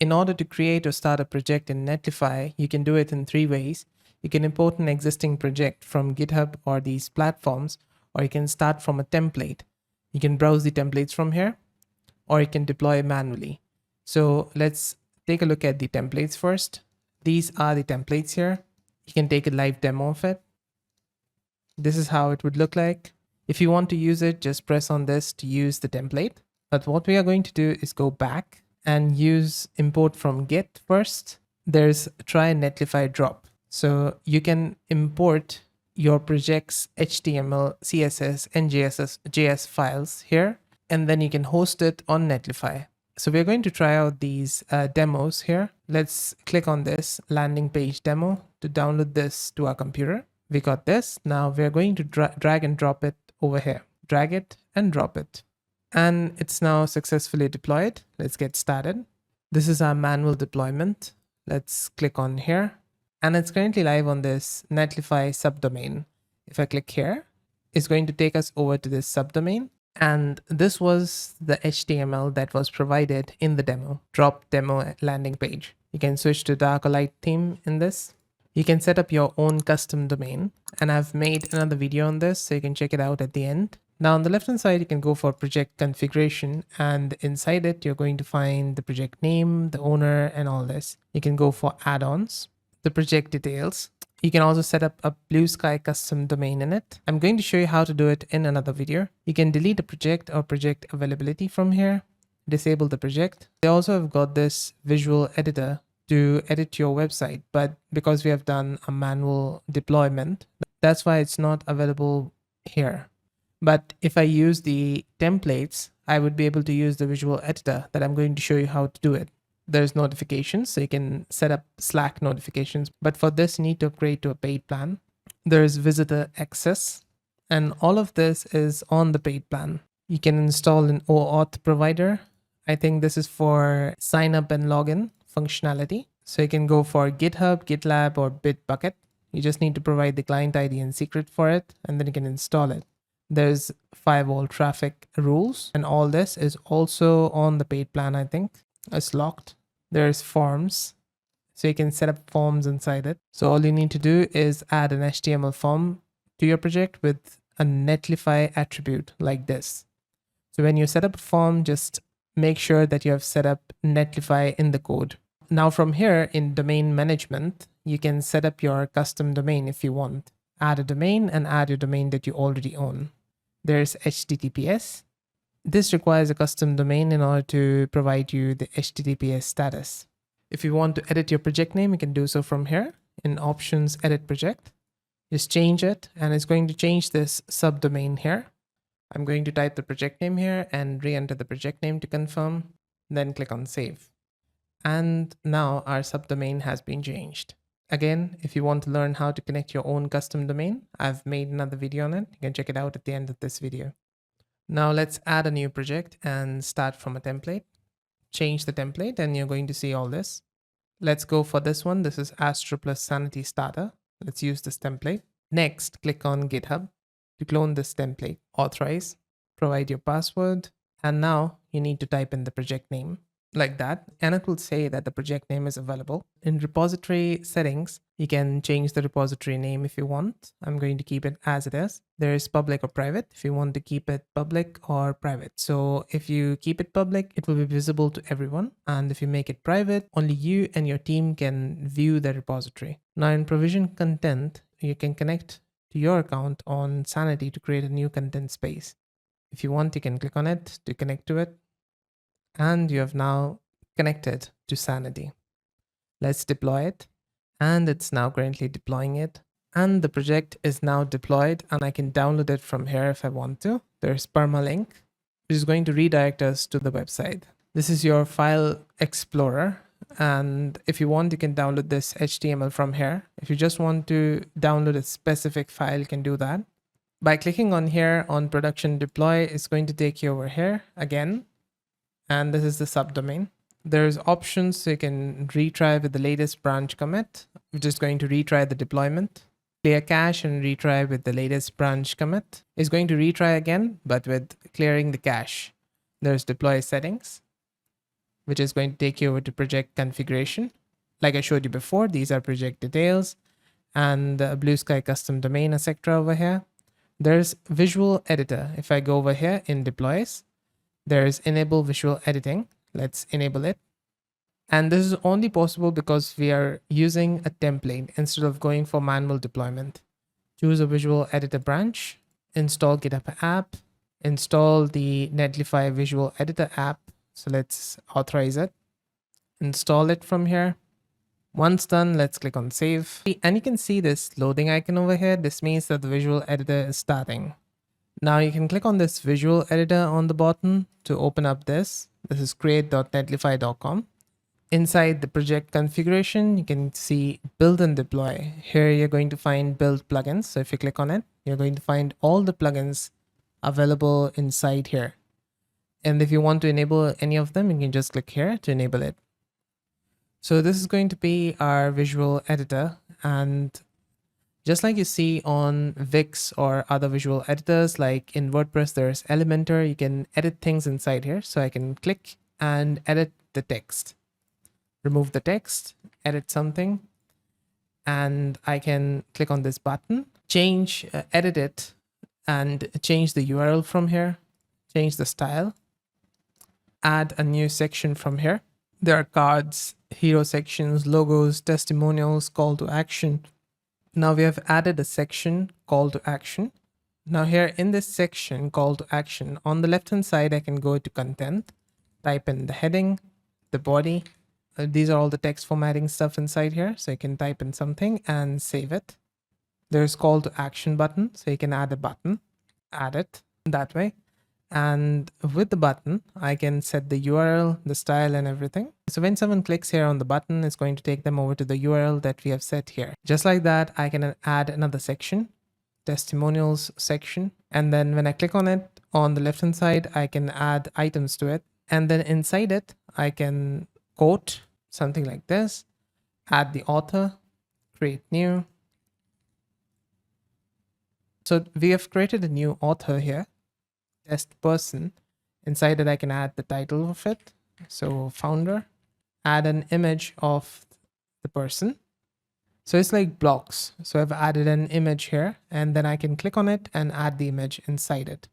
In order to create or start a project in Netlify, you can do it in 3 ways. You can import an existing project from GitHub or these platforms, or you can start from a template. You can browse the templates from here, or you can deploy manually. So let's take a look at the templates first. These are the templates here. You can take a live demo of it. This is how it would look like. If you want to use it, just press on this to use the template. But what we are going to do is go back and use import from Git first. There's try Netlify drop. So you can import your project's HTML, CSS, and JS files here, and then you can host it on Netlify. So we're going to try out these demos here. Let's click on this landing page demo to download this to our computer. We got this. Now we're going to drag and drop it over here. Drag it and drop it. And it's now successfully deployed. Let's get started. This is our manual deployment. Let's click on here. And it's currently live on this Netlify subdomain. If I click here, it's going to take us over to this subdomain. And this was the HTML that was provided in the demo, drop demo landing page. You can switch to dark or light theme in this. You can set up your own custom domain. And I've made another video on this, so you can check it out at the end. Now on the left hand side, you can go for project configuration, and inside it, you're going to find the project name, the owner, and all this. You can go for add-ons, the project details. You can also set up a blue sky custom domain in it. I'm going to show you how to do it in another video. You can delete a project or project availability from here, disable the project. They also have got this visual editor to edit your website, but because we have done a manual deployment, that's why it's not available here. But if I use the templates, I would be able to use the visual editor that I'm going to show you how to do it. There's notifications, so you can set up Slack notifications. But for this, you need to upgrade to a paid plan. There's visitor access, and all of this is on the paid plan. You can install an OAuth provider. I think this is for sign up and login functionality. So you can go for GitHub, GitLab, or Bitbucket. You just need to provide the client ID and secret for it, and then you can install it. There's firewall traffic rules, and all this is also on the paid plan, I think. It's locked. There's forms, so you can set up forms inside it. So all you need to do is add an HTML form to your project with a Netlify attribute like this. So when you set up a form, just make sure that you have set up Netlify in the code. Now from here in domain management, you can set up your custom domain if you want. Add a domain and add your domain that you already own. There's HTTPS. This requires a custom domain in order to provide you the HTTPS status. If you want to edit your project name, you can do so from here in options, edit project. Just change it, and it's going to change this subdomain here. I'm going to type the project name here and re-enter the project name to confirm, then click on save. And now our subdomain has been changed. Again, if you want to learn how to connect your own custom domain, I've made another video on it. You can check it out at the end of this video. Now let's add a new project and start from a template. Change the template and you're going to see all this. Let's go for this one. This is Astro plus Sanity Starter. Let's use this template. Next, click on GitHub to clone this template. Authorize, provide your password, and now you need to type in the project name. Like that, and it will say that the project name is available. In repository settings, you can change the repository name if you want. I'm going to keep it as it is. There is public or private if you want to keep it public or private. So if you keep it public, it will be visible to everyone. And if you make it private, only you and your team can view the repository. Now in provision content, you can connect to your account on Sanity to create a new content space. If you want, you can click on it to connect to it. And you have now connected to Sanity. Let's deploy it. And it's now currently deploying it. And the project is now deployed, and I can download it from here if I want to. There's permalink, which is going to redirect us to the website. This is your file explorer. And if you want, you can download this HTML from here. If you just want to download a specific file, you can do that. By clicking on here on production deploy, it's going to take you over here again. And this is the subdomain. There's options, so you can retry with the latest branch commit. We're just going to retry the deployment. Clear cache and retry with the latest branch commit. It's going to retry again, but with clearing the cache. There's deploy settings. which is going to take you over to project configuration. Like I showed you before, these are project details and the Blue Sky custom domain, etc. over here. There's visual editor. If I go over here in deploys, there's enable visual editing. Let's enable it. And this is only possible because we are using a template instead of going for manual deployment. Choose a visual editor branch, install GitHub app, install the Netlify visual editor app. So let's authorize it, install it from here. Once done, let's click on save. And you can see this loading icon over here. This means that the visual editor is starting. Now you can click on this visual editor on the bottom to open up this. This is create.netlify.com. Inside the project configuration, you can see build and deploy. Here you're going to find build plugins. So if you click on it, you're going to find all the plugins available inside here. And if you want to enable any of them, you can just click here to enable it. So this is going to be our visual editor. And just like you see on Wix or other visual editors, like in WordPress, there's Elementor. You can edit things inside here. So I can click and edit the text. Remove the text, edit something, and I can click on this button, edit it, and change the URL from here, change the style, add a new section from here. There are cards, hero sections, logos, testimonials, call to action. Now we have added a section, call to action. Now here in this section, call to action, on the left hand side, I can go to content, type in the heading, the body. These are all the text formatting stuff inside here. So you can type in something and save it. There's call to action button. So you can add a button, add it that way. And with the button, I can set the URL, the style and everything. So when someone clicks here on the button, it's going to take them over to the URL that we have set here. Just like that, I can add another section, testimonials section. And then when I click on it on the left hand side, I can add items to it. And then inside it, I can quote something like this, add the author, create new. So we have created a new author here, test person. Inside it, I can add the title of it. So founder, add an image of the person. So it's like blocks. So I've added an image here and then I can click on it and add the image inside it.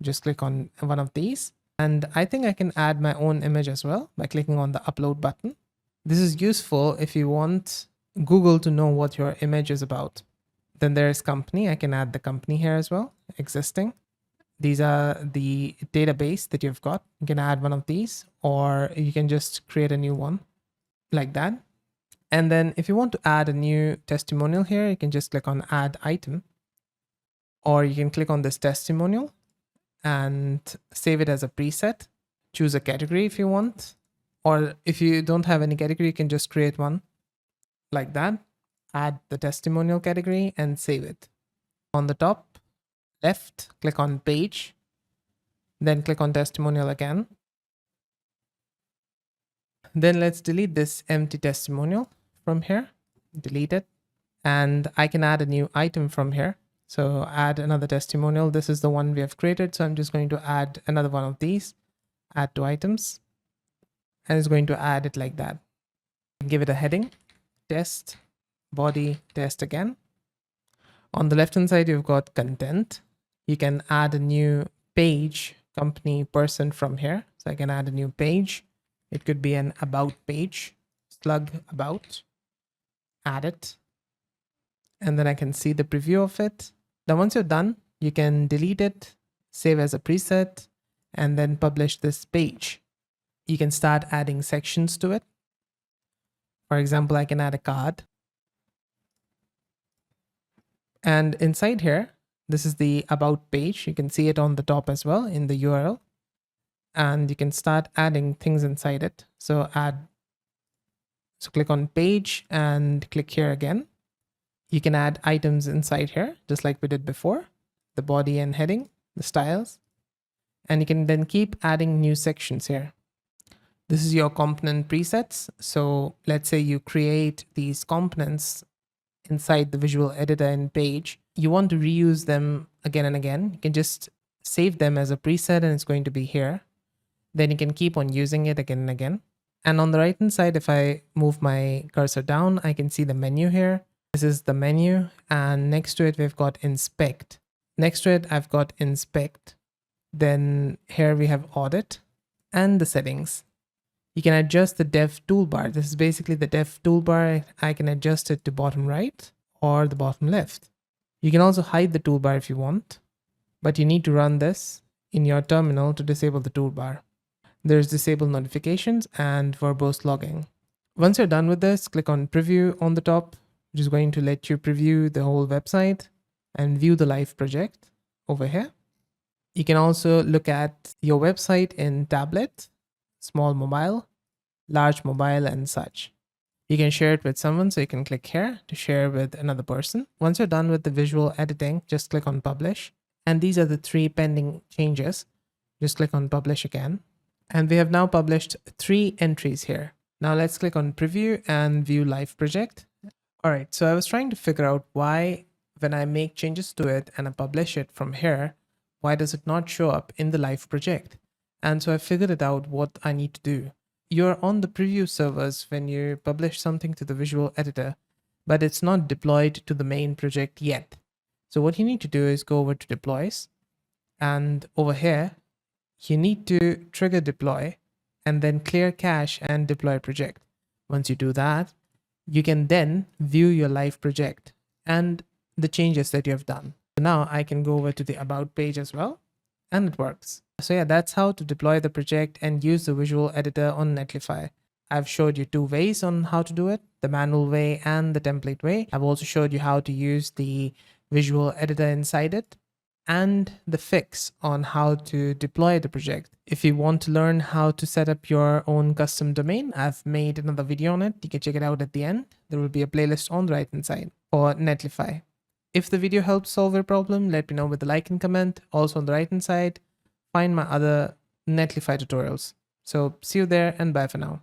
Just click on one of these. And I think I can add my own image as well by clicking on the upload button. This is useful if you want Google to know what your image is about. Then there's company. I can add the company here as well, existing. These are the database that you've got. You can add one of these or you can just create a new one like that. And then if you want to add a new testimonial here, you can just click on add item, or you can click on this testimonial and save it as a preset. Choose a category if you want, or if you don't have any category, you can just create one like that. Add the testimonial category and save it. On the top left, click on page, then click on testimonial again. Then let's delete this empty testimonial from here, delete it. And I can add a new item from here. So add another testimonial. This is the one we have created. So I'm just going to add another one of these, add to items, and it's going to add it like that. Give it a heading, test, body, test again. On the left hand side, you've got content. You can add a new page, company, person from here. So I can add a new page. It could be an about page, slug about, add it. And then I can see the preview of it. Now, once you're done, you can delete it, save as a preset, and then publish this page. You can start adding sections to it. For example, I can add a card. And inside here, this is the about page. You can see it on the top as well in the URL. And you can start adding things inside it. So click on page and click here again. You can add items inside here, just like we did before, the body and heading, the styles, and you can then keep adding new sections here. This is your component presets. So let's say you create these components inside the visual editor and page. You want to reuse them again and again. You can just save them as a preset and it's going to be here. then you can keep on using it again and again. And on the right hand side, if I move my cursor down, I can see the menu here. This is the menu, and next to it, we've got inspect. Next to it, I've got inspect. Then here we have audit and the settings. You can adjust the dev toolbar. This is basically the dev toolbar. I can adjust it to bottom right or the bottom left. You can also hide the toolbar if you want, but you need to run this in your terminal to disable the toolbar. There's disable notifications and verbose logging. Once you're done with this, click on preview on the top, which is going to let you preview the whole website and view the live project over here. You can also look at your website in tablet, small mobile, large mobile, and such. You can share it with someone, so you can click here to share with another person. Once you're done with the visual editing, just click on publish. And these are the 3 pending changes. Just click on publish again. And we have now published 3 entries here. Now let's click on preview and view live project. All right, so I was trying to figure out why when I make changes to it and I publish it from here, why does it not show up in the live project? And so I figured it out what I need to do. You're on the preview servers when you publish something to the visual editor, but it's not deployed to the main project yet. So what you need to do is go over to deploys, and over here, you need to trigger deploy and then clear cache and deploy project. Once you do that, you can then view your live project and the changes that you have done. So now I can go over to the about page as well, and it works. So yeah, that's how to deploy the project and use the visual editor on Netlify. I've showed you 2 ways on how to do it, the manual way and the template way. I've also showed you how to use the visual editor inside it and the fix on how to deploy the project. If you want to learn how to set up your own custom domain, I've made another video on it. You can check it out at the end. There will be a playlist on the right hand side for Netlify. If the video helped solve your problem, let me know with a like and comment. Also on the right hand side, find my other Netlify tutorials. So see you there, and bye for now.